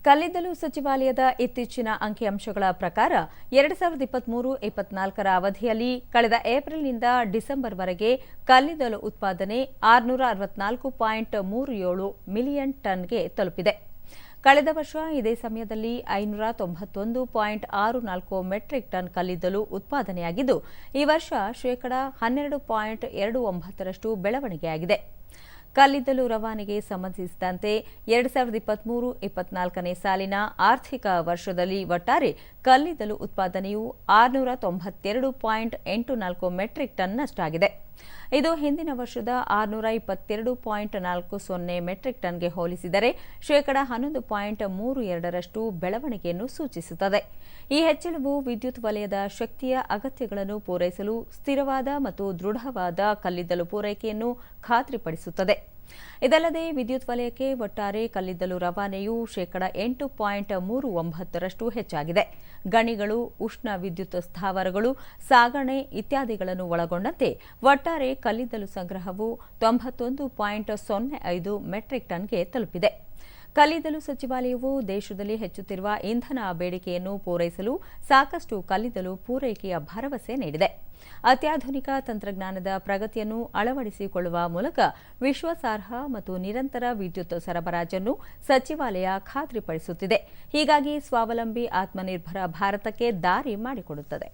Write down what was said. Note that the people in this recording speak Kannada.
ಕಲ್ಲಿದ್ದಲು ಸಚಿವಾಲಯದ ಇತ್ತೀಚಿನ ಅಂಕಿಅಂಶಗಳ ಪ್ರಕಾರ 2023-24ರ ಅವಧಿಯಲ್ಲಿ ಕಳೆದ ಏಪ್ರಿಲ್ನಿಂದ ಡಿಸೆಂಬರ್ವರೆಗೆ ಕಲ್ಲಿದ್ದಲು ಉತ್ಪಾದನೆ 664.37 ಮಿಲಿಯನ್ ಟನ್ಗೆ ತಲುಪಿದೆ. ಕಳೆದ ವರ್ಷ ಇದೇ ಸಮಯದಲ್ಲಿ 591.64 ಮೆಟ್ರಿಕ್ ಟನ್ ಕಲ್ಲಿದ್ದಲು ಉತ್ಪಾದನೆಯಾಗಿದ್ದು, ಈ ವರ್ಷ ಶೇಕಡಾ 12.29ರಷ್ಟು ಬೆಳವಣಿಗೆಯಾಗಿದೆ. ಕಲ್ಲಿದ್ದಲು ರವಾನೆಗೆ ಸಂಬಂಧಿಸಿದಂತೆ 2023-24ನೇ ಸಾಲಿನ ಆರ್ಥಿಕ ವರ್ಷದಲ್ಲಿ ಒಟ್ಟಾರೆ ಕಲ್ಲಿದ್ದಲು ಉತ್ಪಾದನೆಯು 692.84 ಮೆಟ್ರಿಕ್ ಟನ್ನಷ್ಟಾಗಿದೆ. ಇದು ಹಿಂದಿನ ವರ್ಷದ 622.40 ಮೆಟ್ರಿಕ್ ಟನ್ಗೆ ಹೋಲಿಸಿದರೆ ಶೇಕಡಾ 11.32ರಷ್ಟು ಬೆಳವಣಿಗೆಯನ್ನು ಸೂಚಿಸುತ್ತದೆ. ಈ ಹೆಚ್ಚಳವು ವಿದ್ಯುತ್ ವಲಯದ ಶಕ್ತಿಯ ಅಗತ್ಯಗಳನ್ನು ಪೂರೈಸಲು ಸ್ಥಿರವಾದ ಮತ್ತು ದೃಢವಾದ ಕಲ್ಲಿದ್ದಲು ಪೂರೈಕೆಯನ್ನು ಖಾತ್ರಿಪಡಿಸುತ್ತದೆ. ಇದಲ್ಲದೆ ವಿದ್ಯುತ್ ವಲಯಕ್ಕೆ ಒಟ್ಟಾರೆ ಕಲ್ಲಿದ್ದಲು ರವಾನೆಯು ಶೇಕಡಾ 8.39ರಷ್ಟು ಹೆಚ್ಚಾಗಿದೆ. ಗಣಿಗಳು, ಉಷ್ಣ ವಿದ್ಯುತ್ ಸ್ಥಾವರಗಳು, ಸಾಗಣೆ ಇತ್ಯಾದಿಗಳನ್ನು ಒಳಗೊಂಡಂತೆ ಒಟ್ಟಾರೆ ಕಲ್ಲಿದ್ದಲು ಸಂಗ್ರಹವು 91.05 ಮೆಟ್ರಿಕ್ ಟನ್ಗೆ ತಲುಪಿದೆ. ಕಲ್ಲಿದ್ದಲು ಸಚಿವಾಲಯವು ದೇಶದಲ್ಲಿ ಹೆಚ್ಚುತ್ತಿರುವ ಇಂಧನ ಬೇಡಿಕೆಯನ್ನು ಪೂರೈಸಲು ಸಾಕಷ್ಟು ಕಲ್ಲಿದ್ದಲು ಪೂರೈಕೆಯ ಭರವಸೆ ನೀಡಿದೆ. ಅತ್ಯಾಧುನಿಕ ತಂತ್ರಜ್ಞಾನದ ಪ್ರಗತಿಯನ್ನು ಅಳವಡಿಸಿಕೊಳ್ಳುವ ಮೂಲಕ ವಿಶ್ವಾಸಾರ್ಹ ಮತ್ತು ನಿರಂತರ ವಿದ್ಯುತ್ ಸರಬರಾಜನ್ನು ಸಚಿವಾಲಯ ಖಾತ್ರಿಪಡಿಸುತ್ತಿದೆ. ಹೀಗಾಗಿ ಸ್ವಾವಲಂಬಿ ಆತ್ಮನಿರ್ಭರ ಭಾರತಕ್ಕೆ ದಾರಿ ಮಾಡಿಕೊಡುತ್ತದೆ.